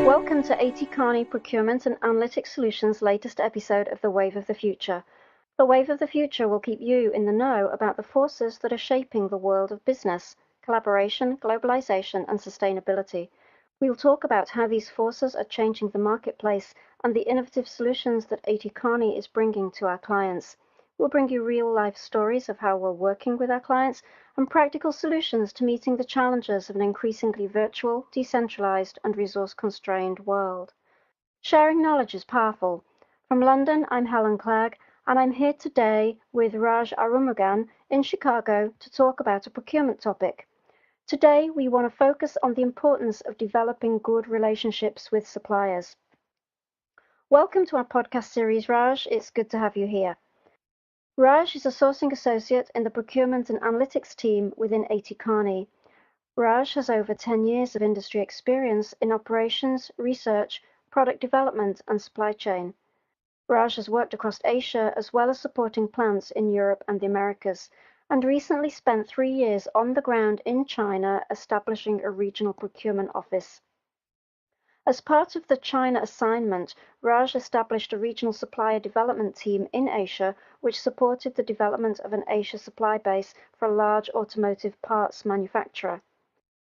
Welcome to A.T. Kearney Procurement and Analytics Solutions' latest episode of The Wave of the Future. The Wave of the Future will keep you in the know about the forces that are shaping the world of business, collaboration, globalization, and sustainability. We'll talk about how these forces are changing the marketplace and the innovative solutions that A.T. Kearney is bringing to our clients. We'll bring you real-life stories of how we're working with our clients and practical solutions to meeting the challenges of an increasingly virtual, decentralized, and resource-constrained world. Sharing knowledge is powerful. From London, I'm Helen Clegg, and I'm here today with Raj Arumugam in Chicago to talk about a procurement topic. Today, we want to focus on the importance of developing good relationships with suppliers. Welcome to our podcast series, Raj. It's good to have you here. Raj is a sourcing associate in the procurement and analytics team within A.T. Kearney. Raj has over 10 years of industry experience in operations, research, product development, and supply chain. Raj has worked across Asia as well as supporting plants in Europe and the Americas, and recently spent 3 years on the ground in China establishing a regional procurement office. As part of the China assignment, Raj established a regional supplier development team in Asia, which supported the development of an Asia supply base for a large automotive parts manufacturer.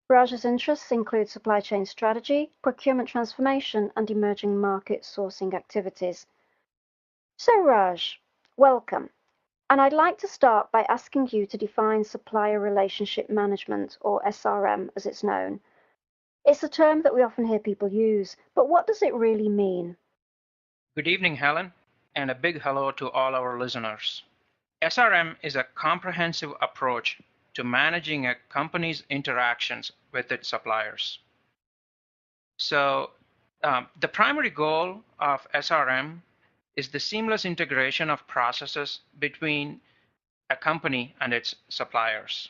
Raj's interests include supply chain strategy, procurement transformation, and emerging market sourcing activities. So Raj, welcome. And I'd like to start by asking you to define Supplier Relationship Management, or SRM as it's known. It's a term that we often hear people use, but what does it really mean? Good evening, Helen, and a big hello to all our listeners. SRM is a comprehensive approach to managing a company's interactions with its suppliers. So, the primary goal of SRM is the seamless integration of processes between a company and its suppliers.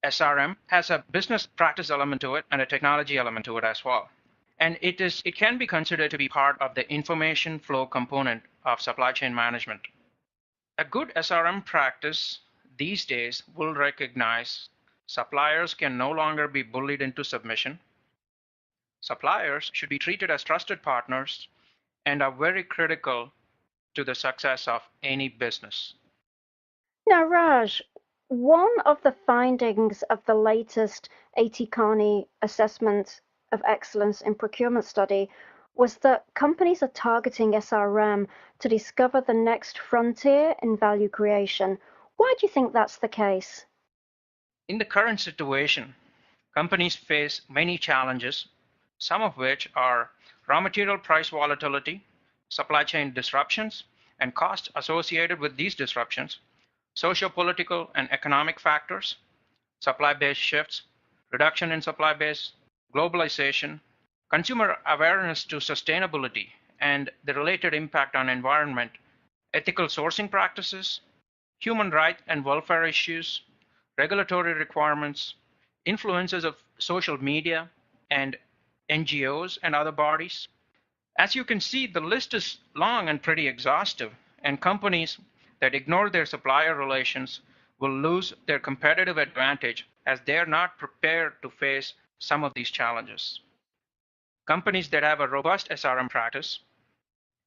SRM has a business practice element to it and a technology element to it as well. And it can be considered to be part of the information flow component of supply chain management. A good SRM practice these days will recognize suppliers can no longer be bullied into submission. Suppliers should be treated as trusted partners and are very critical to the success of any business. Now, Raj, one of the findings of the latest A.T. Kearney Assessment of Excellence in Procurement study was that companies are targeting SRM to discover the next frontier in value creation. Why do you think that's the case? In the current situation, companies face many challenges, some of which are raw material price volatility, supply chain disruptions, and costs associated with these disruptions, socio-political and economic factors, supply base shifts, reduction in supply base, globalization, consumer awareness to sustainability and the related impact on environment, ethical sourcing practices, human rights and welfare issues, regulatory requirements, influences of social media and NGOs and other bodies. As you can see, the list is long and pretty exhaustive, and companies that ignore their supplier relations will lose their competitive advantage as they are not prepared to face some of these challenges. Companies that have a robust SRM practice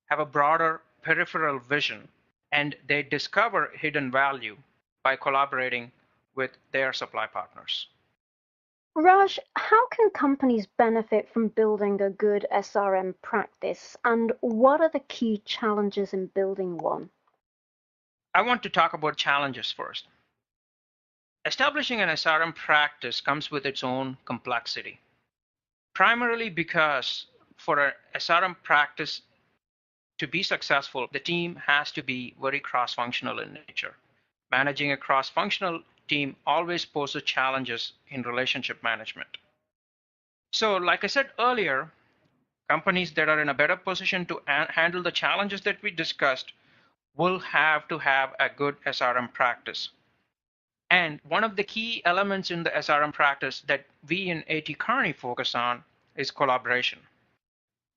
have a broader peripheral vision, and they discover hidden value by collaborating with their supply partners. Raj, how can companies benefit from building a good SRM practice, and what are the key challenges in building one? I want to talk about challenges first. Establishing an SRM practice comes with its own complexity, primarily because for an SRM practice to be successful, the team has to be very cross-functional in nature. Managing a cross-functional team always poses challenges in relationship management. So, like I said earlier, companies that are in a better position to handle the challenges that we discussed will have to have a good SRM practice. And one of the key elements in the SRM practice that we in A.T. Kearney focus on is collaboration.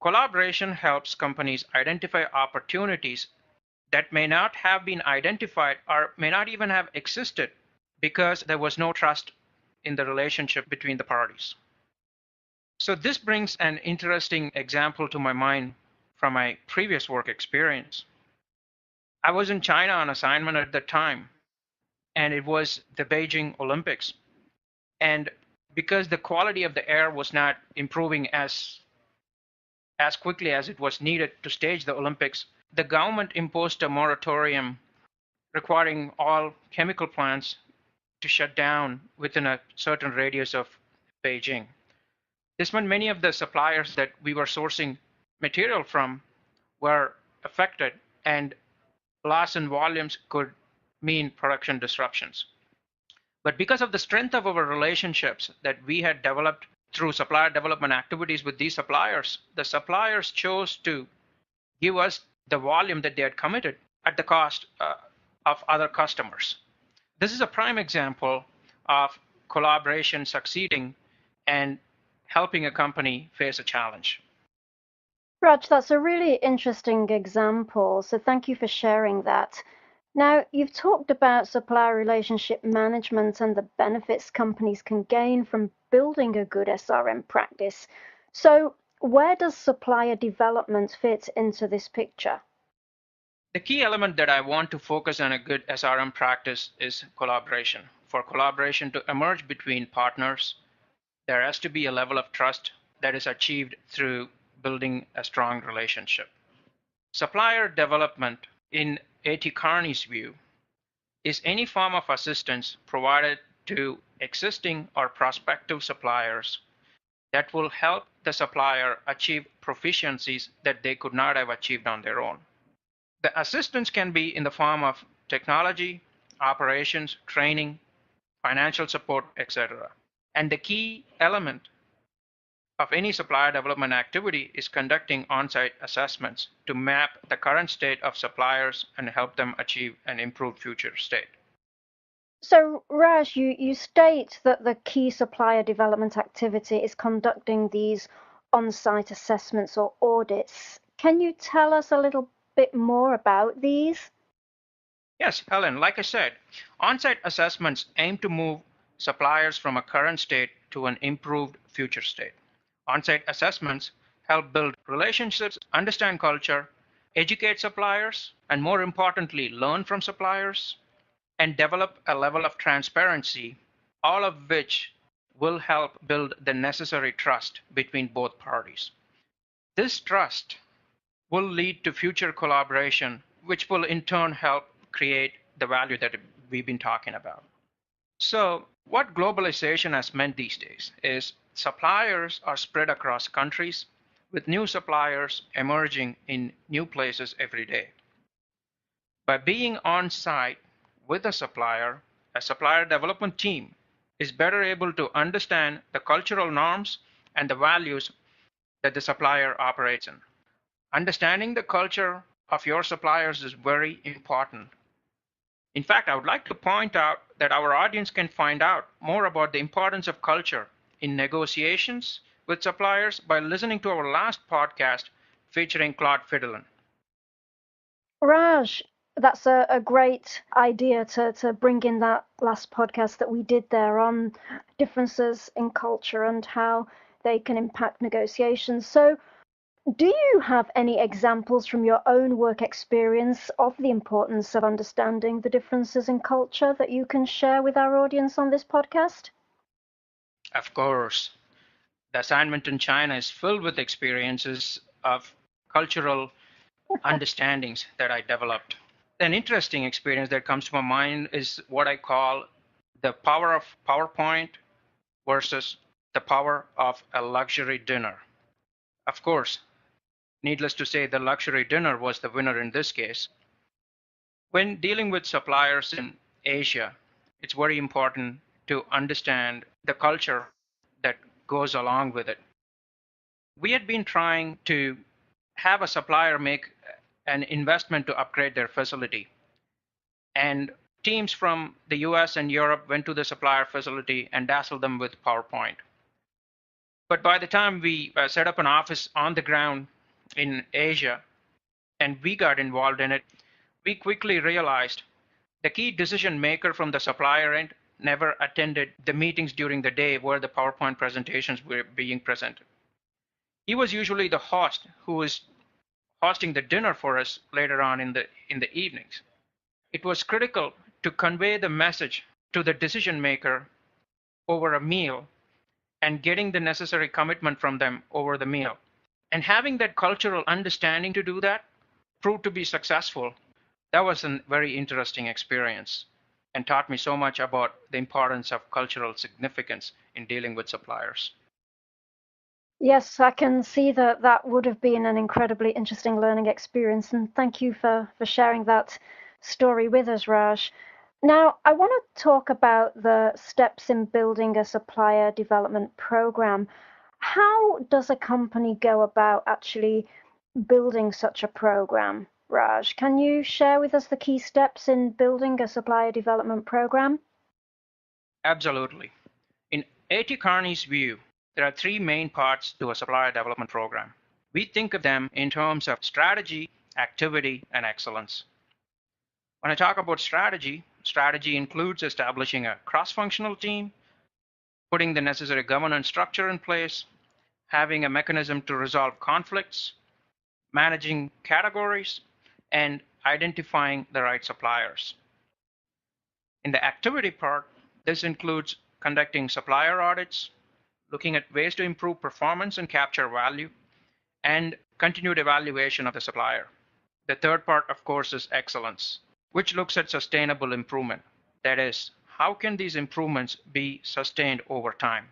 Collaboration helps companies identify opportunities that may not have been identified or may not even have existed because there was no trust in the relationship between the parties. So this brings an interesting example to my mind from my previous work experience. I was in China on assignment at the time, and it was the Beijing Olympics. And because the quality of the air was not improving as quickly as it was needed to stage the Olympics, the government imposed a moratorium requiring all chemical plants to shut down within a certain radius of Beijing. This meant many of the suppliers that we were sourcing material from were affected, and loss in volumes could mean production disruptions. But because of the strength of our relationships that we had developed through supplier development activities with these suppliers, the suppliers chose to give us the volume that they had committed at the cost of other customers. This is a prime example of collaboration succeeding and helping a company face a challenge. Raj, that's a really interesting example, so thank you for sharing that. Now, you've talked about supplier relationship management and the benefits companies can gain from building a good SRM practice. So, where does supplier development fit into this picture? The key element that I want to focus on a good SRM practice is collaboration. For collaboration to emerge between partners, there has to be a level of trust that is achieved through building a strong relationship. Supplier development, in A.T. Kearney's view, is any form of assistance provided to existing or prospective suppliers that will help the supplier achieve proficiencies that they could not have achieved on their own. The assistance can be in the form of technology, operations, training, financial support, etc. And the key element of any supplier development activity is conducting on-site assessments to map the current state of suppliers and help them achieve an improved future state. So, Raj, you state that the key supplier development activity is conducting these on-site assessments or audits. Can you tell us a little bit more about these? Yes, Helen, like I said, on-site assessments aim to move suppliers from a current state to an improved future state. On-site assessments help build relationships, understand culture, educate suppliers, and more importantly, learn from suppliers, and develop a level of transparency, all of which will help build the necessary trust between both parties. This trust will lead to future collaboration, which will in turn help create the value that we've been talking about. So what globalization has meant these days is suppliers are spread across countries with new suppliers emerging in new places every day. By being on site with a supplier development team is better able to understand the cultural norms and the values that the supplier operates in. Understanding the culture of your suppliers is very important. In fact, I would like to point out that our audience can find out more about the importance of culture in negotiations with suppliers by listening to our last podcast featuring Claude Fidelin. Raj, that's a great idea to bring in that last podcast that we did there on differences in culture and how they can impact negotiations. So, do you have any examples from your own work experience of the importance of understanding the differences in culture that you can share with our audience on this podcast? Of course, the assignment in China is filled with experiences of cultural understandings that I developed. An interesting experience that comes to my mind is what I call the power of PowerPoint versus the power of a luxury dinner. Of course, needless to say, the luxury dinner was the winner in this case. When dealing with suppliers in Asia, it's very important to understand the culture that goes along with it. We had been trying to have a supplier make an investment to upgrade their facility. And teams from the US and Europe went to the supplier facility and dazzled them with PowerPoint. But by the time we set up an office on the ground in Asia and we got involved in it, we quickly realized the key decision maker from the supplier end never attended the meetings during the day where the PowerPoint presentations were being presented. He was usually the host who was hosting the dinner for us later on in the evenings. It was critical to convey the message to the decision maker over a meal and getting the necessary commitment from them over the meal. And having that cultural understanding to do that proved to be successful. That was a very interesting experience and taught me so much about the importance of cultural significance in dealing with suppliers. Yes, I can see that that would have been an incredibly interesting learning experience, and thank you for sharing that story with us, Raj. Now, I want to talk about the steps in building a supplier development program. How does a company go about actually building such a program, Raj? Can you share with us the key steps in building a supplier development program? Absolutely. In A.T. Kearney's view, there are three main parts to a supplier development program. We think of them in terms of strategy, activity, and excellence. When I talk about strategy, strategy includes establishing a cross-functional team, putting the necessary governance structure in place, having a mechanism to resolve conflicts, managing categories, and identifying the right suppliers. In the activity part, this includes conducting supplier audits, looking at ways to improve performance and capture value, and continued evaluation of the supplier. The third part, of course, is excellence, which looks at sustainable improvement. That is, how can these improvements be sustained over time?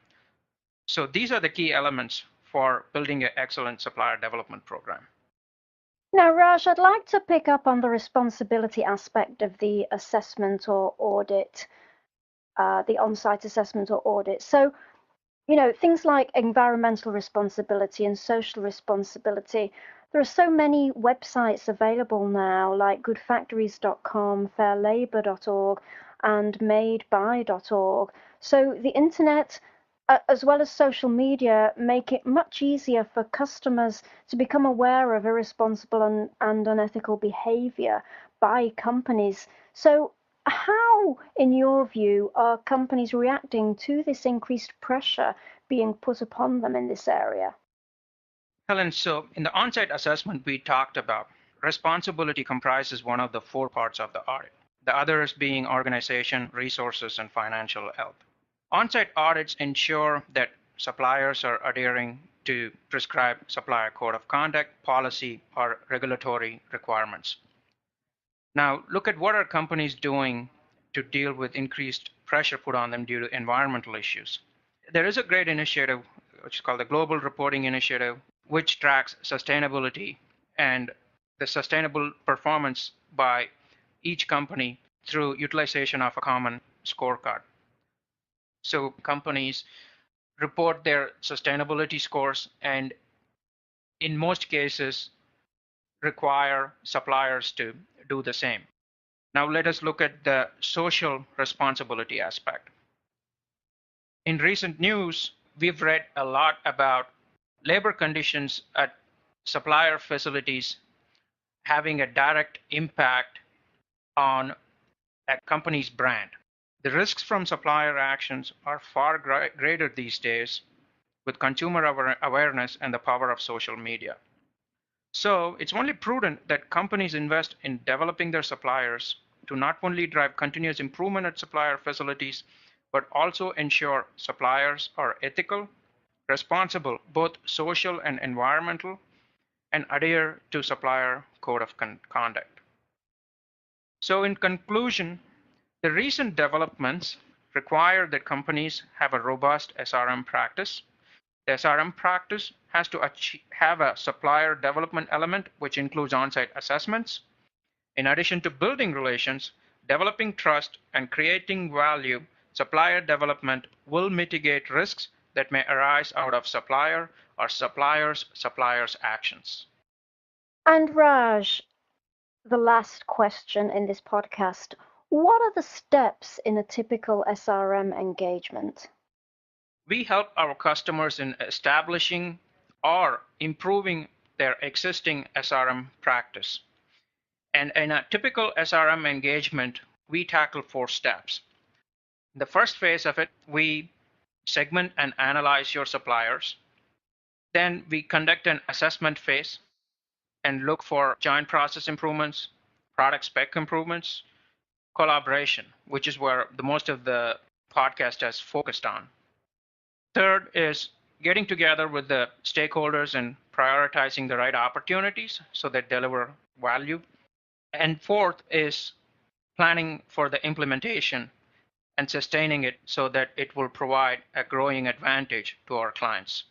So these are the key elements for building an excellent supplier development program. Now, Raj, I'd like to pick up on the responsibility aspect of the assessment or audit, the on-site assessment or audit. So, things like environmental responsibility and social responsibility. There are so many websites available now, like goodfactories.com, fairlabor.org, and madeby.org. So the internet, as well as social media, make it much easier for customers to become aware of irresponsible and unethical behavior by companies. So how, in your view, are companies reacting to this increased pressure being put upon them in this area? Helen, so in the on-site assessment we talked about, responsibility comprises one of the four parts of the audit. The others being organization, resources, and financial health. On-site audits ensure that suppliers are adhering to prescribed supplier code of conduct, policy, or regulatory requirements. Now, look at what are companies doing to deal with increased pressure put on them due to environmental issues. There is a great initiative, which is called the Global Reporting Initiative, which tracks sustainability and the sustainable performance by each company through utilization of a common scorecard. So companies report their sustainability scores and in most cases require suppliers to do the same. Now let us look at the social responsibility aspect. In recent news, we've read a lot about labor conditions at supplier facilities having a direct impact on a company's brand. The risks from supplier actions are far greater these days with consumer awareness and the power of social media. So it's only prudent that companies invest in developing their suppliers to not only drive continuous improvement at supplier facilities, but also ensure suppliers are ethical, responsible, both social and environmental, and adhere to supplier code of conduct. So in conclusion, the recent developments require that companies have a robust SRM practice. The SRM practice has to have a supplier development element, which includes on-site assessments. In addition to building relations, developing trust, and creating value, supplier development will mitigate risks that may arise out of supplier or suppliers' actions. And Raj, the last question in this podcast. What are the steps in a typical SRM engagement? We help our customers in establishing or improving their existing SRM practice. And in a typical SRM engagement, we tackle 4 steps. In the first phase of it, we segment and analyze your suppliers. Then we conduct an assessment phase and look for joint process improvements, product spec improvements, collaboration, which is where the most of the podcast has focused on. Third is getting together with the stakeholders and prioritizing the right opportunities so they deliver value. And fourth is planning for the implementation and sustaining it so that it will provide a growing advantage to our clients.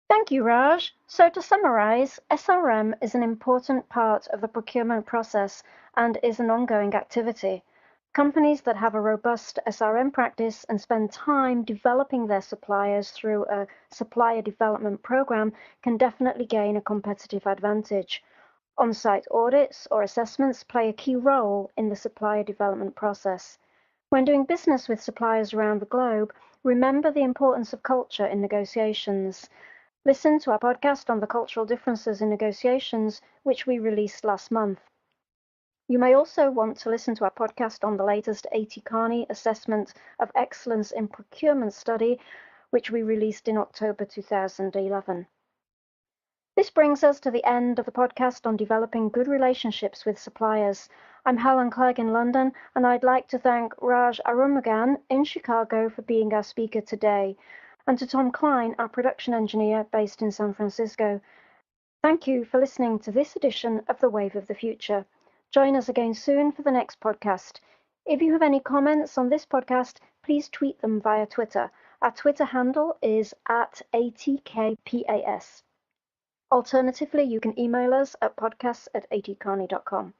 Thank you, Raj. So to summarize, SRM is an important part of the procurement process and is an ongoing activity. Companies that have a robust SRM practice and spend time developing their suppliers through a supplier development program can definitely gain a competitive advantage. On-site audits or assessments play a key role in the supplier development process. When doing business with suppliers around the globe, remember the importance of culture in negotiations. Listen to our podcast on the cultural differences in negotiations, which we released last month. You may also want to listen to our podcast on the latest A.T. Kearney Assessment of Excellence in Procurement study, which we released in October 2011. This brings us to the end of the podcast on developing good relationships with suppliers. I'm Helen Clegg in London, and I'd like to thank Raj Arumugam in Chicago for being our speaker today, and to Tom Klein, our production engineer based in San Francisco. Thank you for listening to this edition of The Wave of the Future. Join us again soon for the next podcast. If you have any comments on this podcast, please tweet them via Twitter. Our Twitter handle is @ATKPAS. Alternatively, you can email us at podcasts@atkearney.com.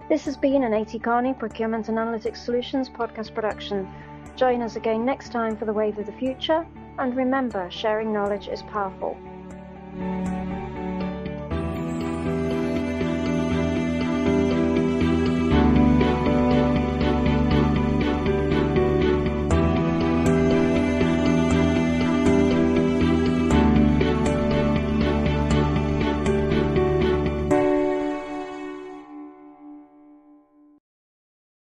This has been an A.T. Kearney Procurement and Analytics Solutions podcast production. Join us again next time for The Wave of the Future, and remember, sharing knowledge is powerful.